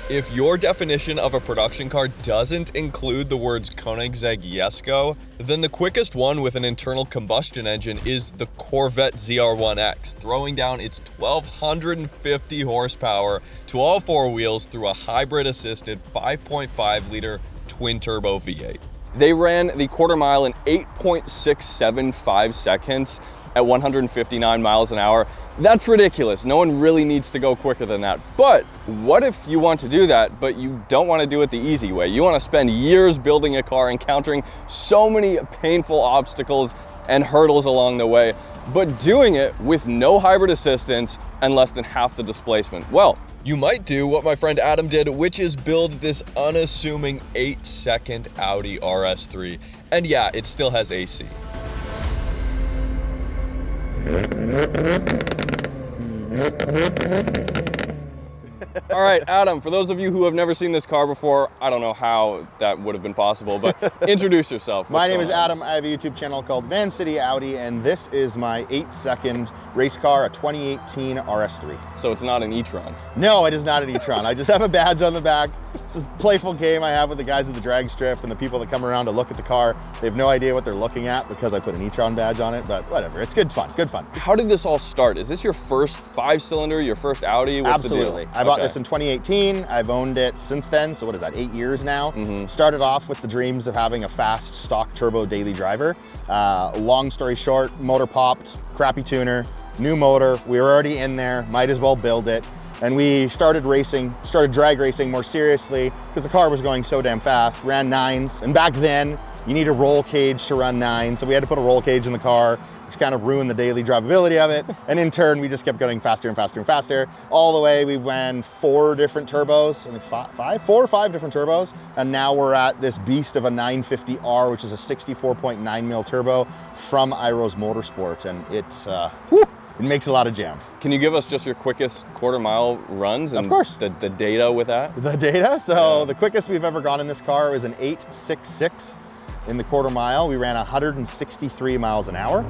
If your definition of a production car doesn't include the words Koenigsegg Jesko, then the quickest one with an internal combustion engine is the Corvette ZR1X, throwing down its 1,250 horsepower to all four wheels through a hybrid-assisted 5.5-liter twin-turbo V8. They ran the quarter mile in 8.675 seconds at 159 miles an hour. That's ridiculous. No one really needs to go quicker than that. But what if you want to do that, but you don't want to do it the easy way? You want to spend years building a car, encountering so many painful obstacles and hurdles along the way, but doing it with no hybrid assistance and less than half the displacement. Well, you might do what my friend Adam did, which is build this unassuming 8-second Audi RS3. And yeah, it still has AC. All right, Adam, for those of you who have never seen this car before, I don't know how that would have been possible, but introduce yourself. My name is Adam. I have a YouTube channel called VANCITY Audi, and this is my 8-second race car, a 2018 RS3. So it's not an e-tron? No, it is not an e-tron. I just have a badge on the back. It's a playful game I have with the guys at the drag strip and the people that come around to look at the car. They have no idea what they're looking at because I put an e-tron badge on it, but whatever. It's good fun, good fun. How did this all start? Is this your first 5-cylinder, your first Audi? What's Absolutely. the deal? I bought this in 2018. I've owned it since then, so what is that, 8 years now? Started off with the dreams of having a fast stock turbo daily driver. Long story short, motor popped, crappy tuner, new motor. We were already in there, might as well build it. And we started drag racing more seriously because the car was going so damn fast. Ran 9s, and back then you need a roll cage to run 9, so we had to put a roll cage in the car, which kind of ruined the daily drivability of it. And in turn, we just kept going faster and faster and faster. All the way, we ran 4 different turbos, I think 4 or 5 different turbos. And now we're at this beast of a 950R, which is a 64.9 mil turbo from Iros Motorsport. And it's, it makes a lot of jam. Can you give us just your quickest quarter mile runs? And of course. The data with that? The data? So the quickest we've ever gone in this car is an 8.66 in the quarter mile. We ran 163 miles an hour.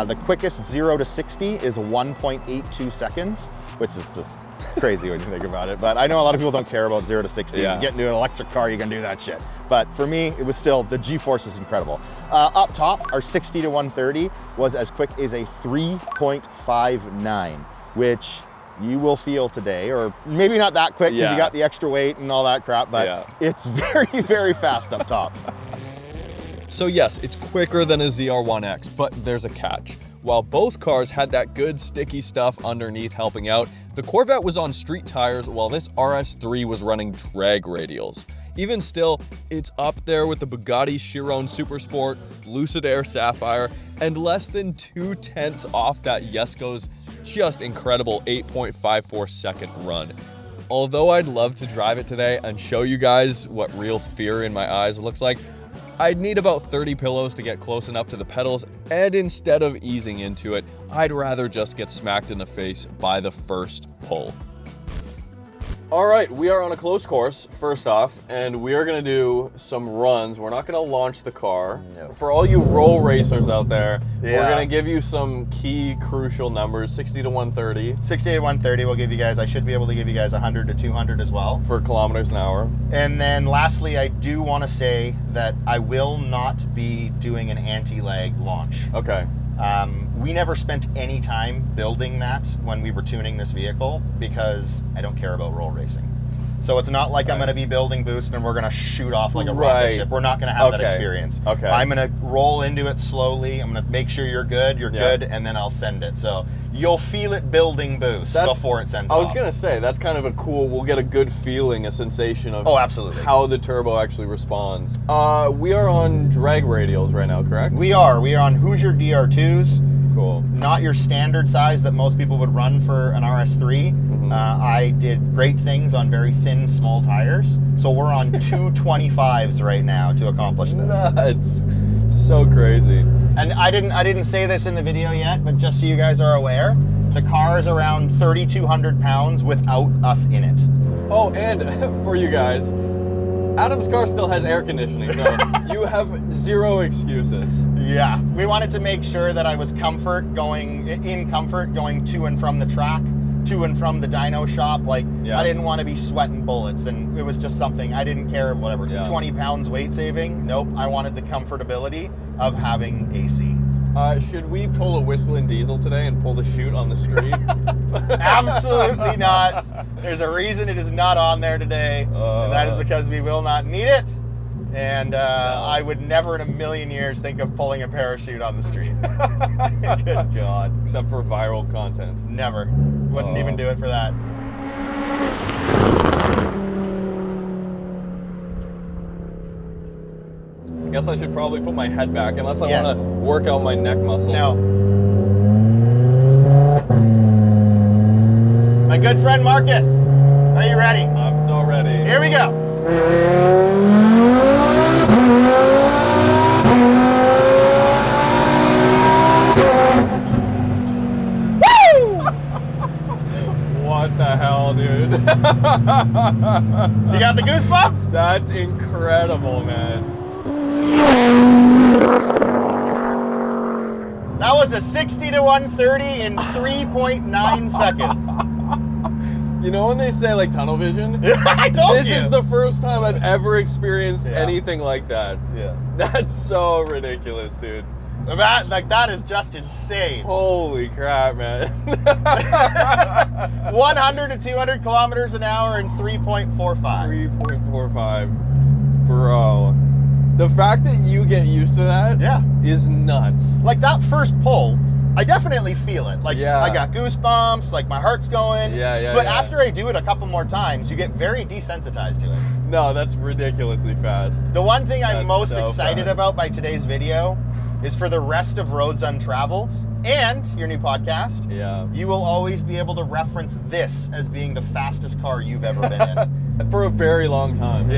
The quickest 0 to 60 is 1.82 seconds, which is just crazy when you think about it. But I know a lot of people don't care about 0 to 60. Yeah. You get into an electric car, you can do that shit. But for me, it was still, the G-force is incredible. Up top, our 60 to 130 was as quick as a 3.59, which you will feel today, or maybe not that quick because you got the extra weight and all that crap, but it's very, very fast up top. So yes, it's quicker than a ZR1X, but there's a catch. While both cars had that good sticky stuff underneath helping out, the Corvette was on street tires while this RS3 was running drag radials. Even still, it's up there with the Bugatti Chiron Supersport, Lucid Air Sapphire, and less than 2/10 off that Jesko's just incredible 8.54 second run. Although I'd love to drive it today and show you guys what real fear in my eyes looks like, I'd need about 30 pillows to get close enough to the pedals, and instead of easing into it, I'd rather just get smacked in the face by the first pull. All right, we are on a close course, first off, and we are gonna do some runs. We're not gonna launch the car. No. For all you roll racers out there, we're gonna give you some key crucial numbers, 60 to 130. 60 to 130 will give you guys, I should be able to give you guys 100 to 200 as well. For kilometers an hour. And then lastly, I do wanna say that I will not be doing an anti-lag launch. Okay. We never spent any time building that when we were tuning this vehicle because I don't care about roll racing. So it's not like I'm going to be building boost and we're going to shoot off like a rocket ship. We're not going to have that experience. I'm going to roll into it slowly. I'm going to make sure you're good, and then I'll send it. So you'll feel it building boost before it sends off. I was going to say, that's kind of a cool, we'll get a good feeling, a sensation of absolutely how the turbo actually responds. We are on drag radials right now, correct? We are. We are on Hoosier DR2s. Cool. Not your standard size that most people would run for an RS3. I did great things on very thin, small tires. So we're on 225s right now to accomplish this. Nuts. So crazy. And I didn't say this in the video yet, but just so you guys are aware, the car is around 3,200 pounds without us in it. Oh, and for you guys, Adam's car still has air conditioning, so you have zero excuses. Yeah, we wanted to make sure that I was in comfort going to and from the track, to and from the dyno shop. Like, I didn't want to be sweating bullets, and it was just something, I didn't care, whatever, 20 pounds weight saving. Nope, I wanted the comfortability of having AC. Should we pull a whistling diesel today and pull the chute on the street? Absolutely not. There's a reason it is not on there today, and that is because we will not need it. And I would never in a million years think of pulling a parachute on the street. Good God. Except for viral content. Never. Wouldn't even do it for that. I guess I should probably put my head back unless I want to work out my neck muscles. No. My good friend Marcus, are you ready? I'm so ready. Here we go. What the hell, dude? You got the goosebumps? That's incredible, man. That was a 60 to 130 in 3.9 seconds. You know when they say like tunnel vision? I told you. This is the first time I've ever experienced anything like that. Yeah. That's so ridiculous, dude. That is just insane. Holy crap, man. 100 to 200 kilometers an hour in 3.45. 3.45. Bro. The fact that you get used to that is nuts. Like that first pull, I definitely feel it. Like I got goosebumps, like my heart's going. But after I do it a couple more times, you get very desensitized to it. No, that's ridiculously fast. The one thing I'm most excited about by today's video is for the rest of Roads Untraveled and your new podcast. You will always be able to reference this as being the fastest car you've ever been in. For a very long time.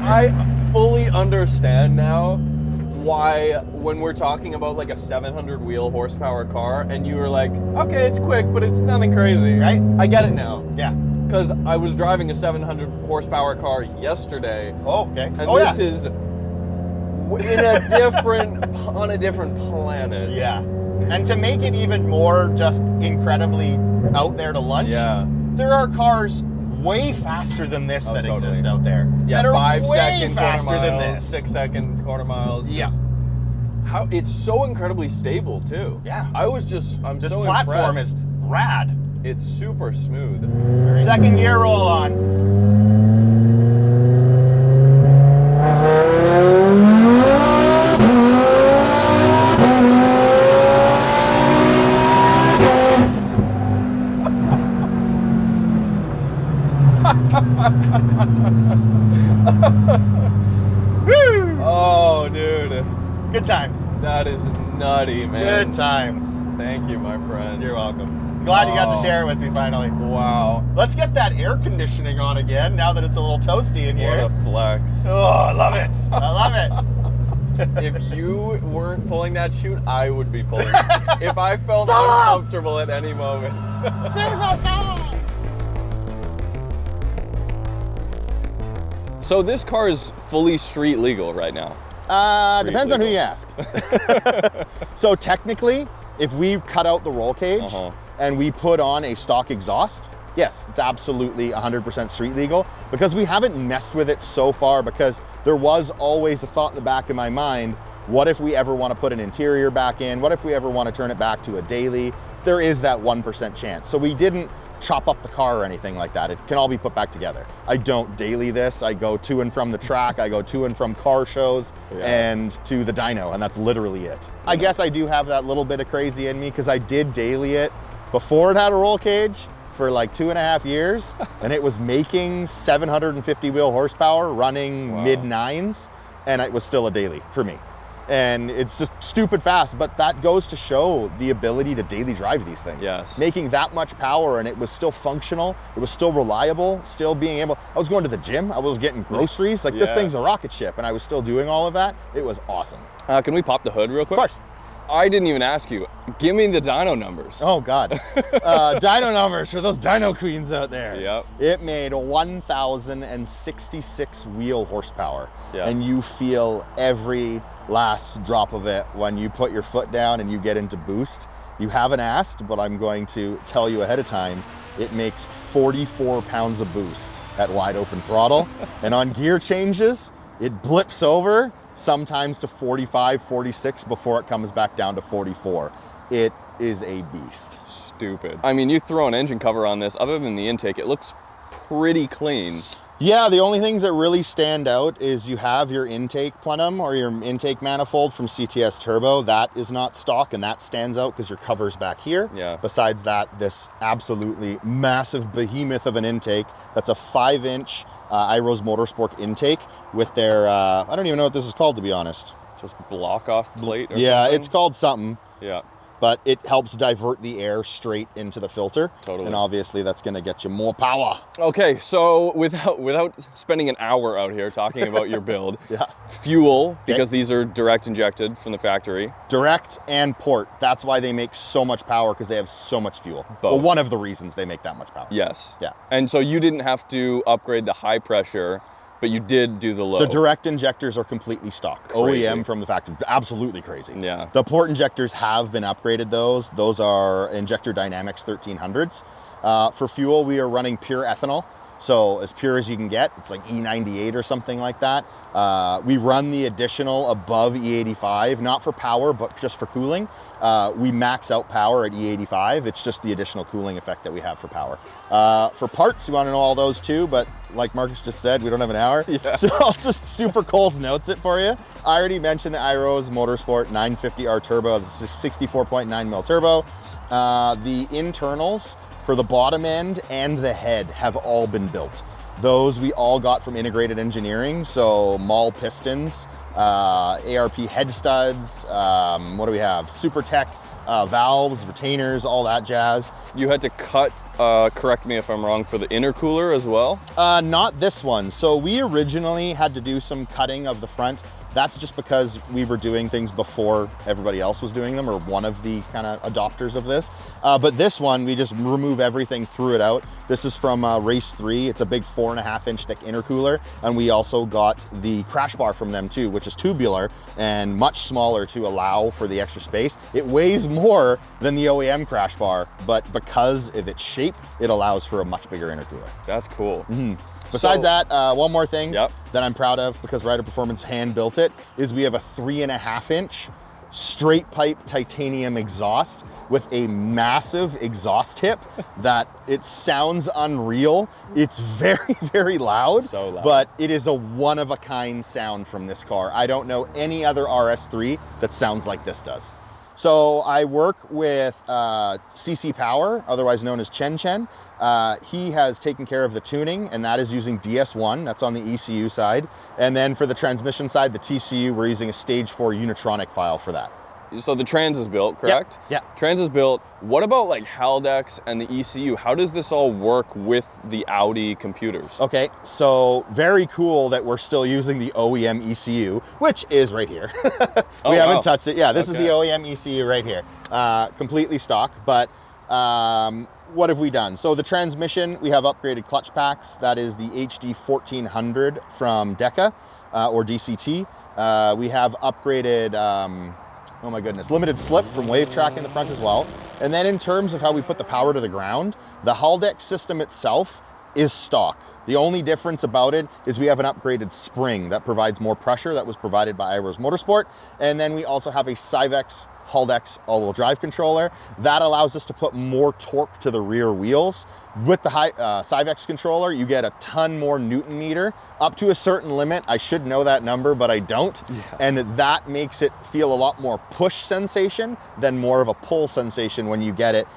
I fully understand now why when we're talking about like a 700 wheel horsepower car and you were like, okay, it's quick, but it's nothing crazy. Right? I get it now. Yeah. Because I was driving a 700 horsepower car yesterday. Oh, okay. And this is in a on a different planet. Yeah. And to make it even more just incredibly out there to lunch, there are cars way faster than this that exist out there. Yeah, that are 5 way second faster quarter miles, than this. 6 second quarter miles. Yeah. How it's so incredibly stable too. Yeah. I'm this so platform impressed. is rad. It's super smooth. Second gear roll on. Oh, dude. Good times. That is nutty, man. Good times. Thank you, my friend. You're welcome. Glad you got to share it with me finally. Wow. Let's get that air conditioning on again now that it's a little toasty in here. What a flex. Oh, I love it. I love it. If you weren't pulling that chute, I would be pulling it. If I felt uncomfortable at any moment. Save us all! So this car is fully street legal right now? Depends on who you ask. So technically, if we cut out the roll cage and we put on a stock exhaust, yes, it's absolutely 100% street legal, because we haven't messed with it so far, because there was always a thought in the back of my mind, what if we ever want to put an interior back in? What if we ever want to turn it back to a daily? There is that 1% chance. So we didn't chop up the car or anything like that. It can all be put back together. I don't daily this. I go to and from the track. I go to and from car shows and to the dyno, and that's literally it. I guess I do have that little bit of crazy in me, because I did daily it before it had a roll cage for like 2.5 years, and it was making 750 wheel horsepower running mid-9s, and it was still a daily for me. And it's just stupid fast, but that goes to show the ability to daily drive these things. Yes. Making that much power, and it was still functional, it was still reliable, still being able, I was going to the gym, I was getting groceries, like this thing's a rocket ship, and I was still doing all of that. It was awesome. Can we pop the hood real quick? Of course. I didn't even ask you. Give me the dyno numbers. Oh God. Dyno numbers for those dyno queens out there. Yep. It made 1,066 wheel horsepower. Yeah. And you feel every last drop of it when you put your foot down and you get into boost. You haven't asked, but I'm going to tell you ahead of time. It makes 44 pounds of boost at wide open throttle. And on gear changes, it blips over sometimes to 45, 46 before it comes back down to 44. It is a beast. Stupid. I mean, you throw an engine cover on this, other than the intake, it looks pretty clean. Yeah, the only things that really stand out is you have your intake plenum or your intake manifold from CTS Turbo. That is not stock, and that stands out because your cover's back here. Yeah. Besides that, this absolutely massive behemoth of an intake. That's a 5-inch iRose Motorsport intake with their, I don't even know what this is called, to be honest. Just block off plate or Yeah, something? It's called something. Yeah. But it helps divert the air straight into the filter. Totally. And obviously that's gonna get you more power. Okay, so without spending an hour out here talking about your build, Yeah. fuel, because these are direct injected from the factory. Direct and port. That's why they make so much power, because they have so much fuel. Both. Well, one of the reasons they make that much power. Yes. Yeah. And so you didn't have to upgrade the high pressure, but you did do the low. The direct injectors are completely stock. Crazy. OEM from the factory. Absolutely crazy. Yeah. The port injectors have been upgraded, those. Those are Injector Dynamics 1300s. For fuel, we are running pure ethanol. So as pure as you can get. It's like E98 or something like that. We run the additional above E85, not for power, but just for cooling. We max out power at E85. It's just the additional cooling effect that we have for power. For parts, you want to know all those too, but like Marcus just said, we don't have an hour. Yeah. So I'll just super Cole's notes it for you. I already mentioned the iRose Motorsport 950R Turbo. This is 64.9 mil turbo. The internals for the bottom end and the head have all been built. Those we all got from Integrated Engineering, so Maul pistons, ARP head studs, what do we have? SuperTech valves, retainers, all that jazz. You had to cut, correct me if I'm wrong, for the intercooler as well? Not this one. So we originally had to do some cutting of the front. That's just because we were doing things before everybody else was doing them, or one of the kind of adopters of this. But this one, we just remove everything, threw it out. This is from Race 3. It's a big 4.5-inch thick intercooler. And we also got the crash bar from them too, which is tubular and much smaller to allow for the extra space. It weighs more than the OEM crash bar, but because of its shape, it allows for a much bigger intercooler. That's cool. Besides that, one more thing Yep. that I'm proud of, because Rider Performance hand built it, is we have a 3.5-inch straight pipe titanium exhaust with a massive exhaust tip that it sounds unreal. It's very, very loud, So loud. but it is a one-of-a-kind sound from this car. I don't know any other RS3 that sounds like this does. So I work with CC Power, otherwise known as Chen Chen. He has taken care of the tuning, and that is using DS1. That's on the ECU side. And then for the transmission side, the TCU, we're using a Stage 4 Unitronic file for that. So the trans is built, correct? Yeah. Trans is built. What about like Haldex and the ECU? How does this all work with the Audi computers? Okay, so very cool that we're still using the OEM ECU, which is right here. We haven't touched it. Yeah, this is the OEM ECU right here. Completely stock, but what have we done? So the transmission, we have upgraded clutch packs. That is the HD 1400 from Deca or DCT. We have upgraded, oh my goodness, limited slip from Wave Track in the front as well. And then in terms of how we put the power to the ground, the Haldex system itself is stock. The only difference about it is we have an upgraded spring that provides more pressure that was provided by iRose Motorsport. And then we also have a Syvex Haldex all-wheel drive controller. That allows us to put more torque to the rear wheels. With the Syvex controller, you get a ton more Newton meter, up to a certain limit. I should know that number, but I don't. Yeah. And that makes it feel a lot more push sensation than more of a pull sensation when you get it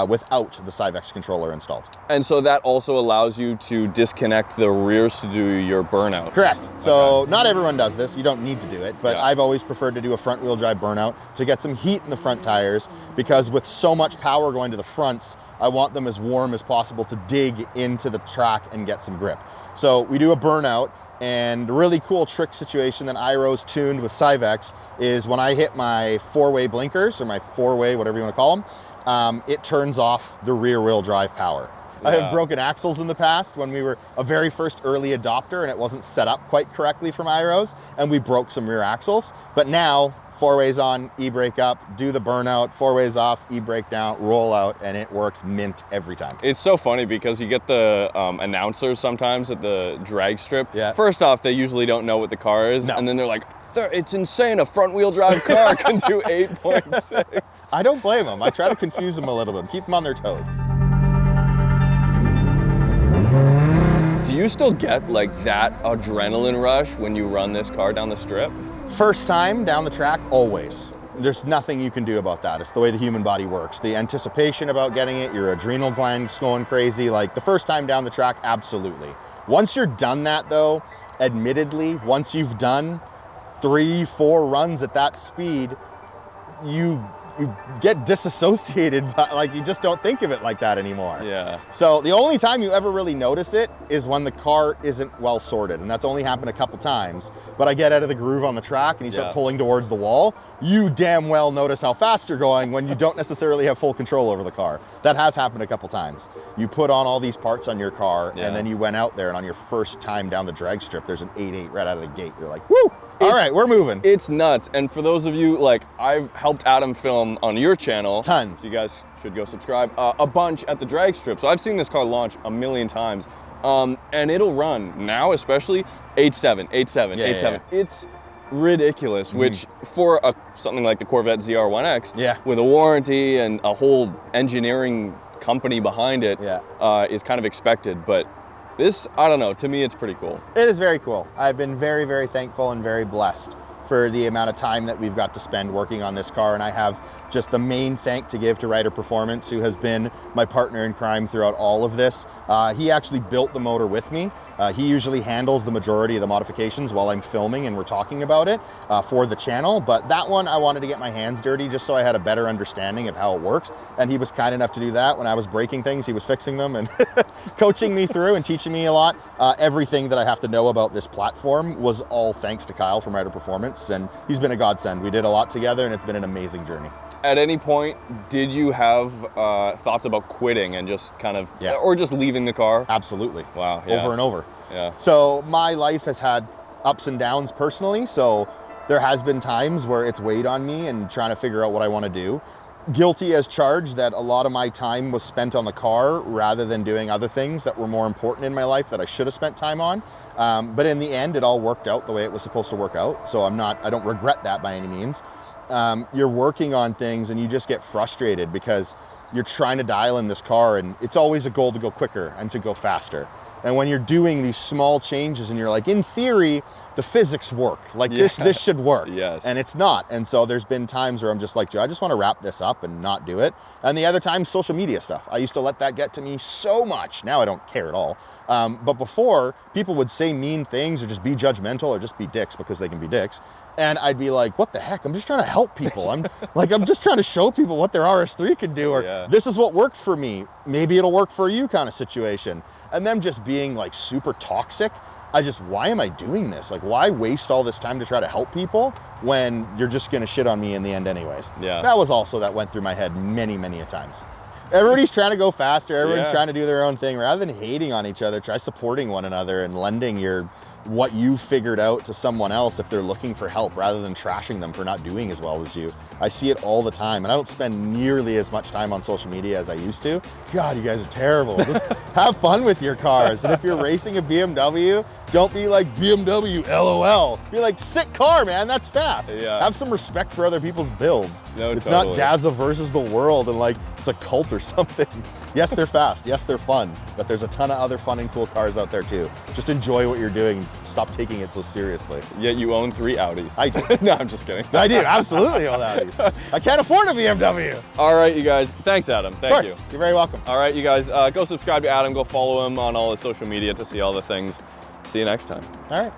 without the Syvex controller installed. And so that also allows you to disconnect the rears to do your burnout. Correct. So not everyone does this. You don't need to do it, but I've always preferred to do a front wheel drive burnout to get some heat in the front tires, because with so much power going to the fronts, I want them as warm as possible to dig into the track and get some grip. So we do a burnout. And a really cool trick situation that Iro's tuned with Syvex is when I hit my 4-way blinkers, or my 4-way, whatever you want to call them, it turns off the rear wheel drive power. Yeah. I have broken axles in the past when we were a very first early adopter and it wasn't set up quite correctly from Iro's, and we broke some rear axles. But now, 4-ways on, e-brake up, do the burnout, 4-ways off, e-brake down, roll out, and it works mint every time. It's so funny because you get the announcers sometimes at the drag strip. Yeah. First off, they usually don't know what the car is, and then they're like, it's insane, a front wheel drive car can do 8.6. I don't blame them. I try to confuse them a little bit, keep them on their toes. Do you still get like that adrenaline rush when you run this car down the strip? First time down the track, always. There's nothing you can do about that. It's the way the human body works. The anticipation about getting it, your adrenal glands going crazy. Like the first time down the track, absolutely. Once you're done that though, admittedly, once you've done 3-4 runs at that speed, you get disassociated, like you just don't think of it like that anymore. Yeah. So the only time you ever really notice it is when the car isn't well sorted, and that's only happened a couple times. But I get out of the groove on the track and you start pulling towards the wall, you damn well notice how fast you're going when you don't necessarily have full control over the car. That has happened a couple times. You put on all these parts on your car and then you went out there, and on your first time down the drag strip, there's an 8.8 right out of the gate. You're like, woo! All right, we're moving. It's nuts. And for those of you, like, I've helped Adam film on your channel. Tons. You guys should go subscribe. A bunch at the drag strip. So I've seen this car launch a million times. And it'll run now, especially 8.7, 8.7, 8.7. It's ridiculous, which for something like the Corvette ZR1X, with a warranty and a whole engineering company behind it, is kind of expected. But this, I don't know, to me it's pretty cool. It is very cool. I've been very, very thankful and very blessed for the amount of time that we've got to spend working on this car, and I have just the main thank to give to Ryder Performance, who has been my partner in crime throughout all of this. He actually built the motor with me. He usually handles the majority of the modifications while I'm filming and we're talking about it for the channel, but that one I wanted to get my hands dirty just so I had a better understanding of how it works, and he was kind enough to do that. When I was breaking things, he was fixing them and coaching me through and teaching me a lot. Everything that I have to know about this platform was all thanks to Kyle from Ryder Performance, and he's been a godsend. We did a lot together and it's been an amazing journey. At any point, did you have thoughts about quitting and just kind of, or just leaving the car? Absolutely. Wow. Over and over. Yeah. So my life has had ups and downs personally. So there has been times where it's weighed on me and trying to figure out what I want to do. Guilty as charged that a lot of my time was spent on the car rather than doing other things that were more important in my life that I should have spent time on. But in the end, it all worked out the way it was supposed to work out. So I don't regret that by any means. You're working on things and you just get frustrated because you're trying to dial in this car, and it's always a goal to go quicker and to go faster. And when you're doing these small changes and you're like, in theory, the physics work. Like this should work. Yes. And it's not. And so there's been times where I'm just like, Joe, I just want to wrap this up and not do it. And the other times, social media stuff. I used to let that get to me so much. Now I don't care at all. But before, people would say mean things or just be judgmental or just be dicks because they can be dicks. And I'd be like, what the heck? I'm just trying to help people. I'm just trying to show people what their RS3 could do, or this is what worked for me. Maybe it'll work for you kind of situation. And them just being like super toxic. Why am I doing this? Like, why waste all this time to try to help people when you're just gonna shit on me in the end anyways? Yeah. That was also that went through my head many, many a times. Everybody's trying to go faster. Everyone's trying to do their own thing. Rather than hating on each other, try supporting one another and lending your what you've figured out to someone else if they're looking for help, rather than trashing them for not doing as well as you. I see it all the time, and I don't spend nearly as much time on social media as I used to. God, you guys are terrible. Just have fun with your cars. And if you're racing a BMW, don't be like, BMW, LOL. Be like, sick car, man, that's fast. Yeah. Have some respect for other people's builds. No, it's totally. not Daza versus the world and like it's a cult or something. Yes, they're fast. Yes, they're fun. But there's a ton of other fun and cool cars out there too. Just enjoy what you're doing. Stop taking it so seriously. Yet you own 3 Audis. I do. No, I'm just kidding. I do, absolutely own Audis. I can't afford a BMW. All right, you guys. Thanks, Adam. Thank you. You're very welcome. All right, you guys. Go subscribe to Adam. Go follow him on all his social media to see all the things. See you next time. All right.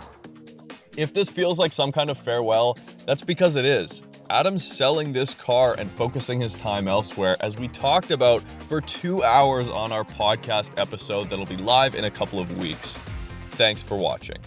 If this feels like some kind of farewell, that's because it is. Adam's selling this car and focusing his time elsewhere, as we talked about for 2 hours on our podcast episode that'll be live in a couple of weeks. Thanks for watching.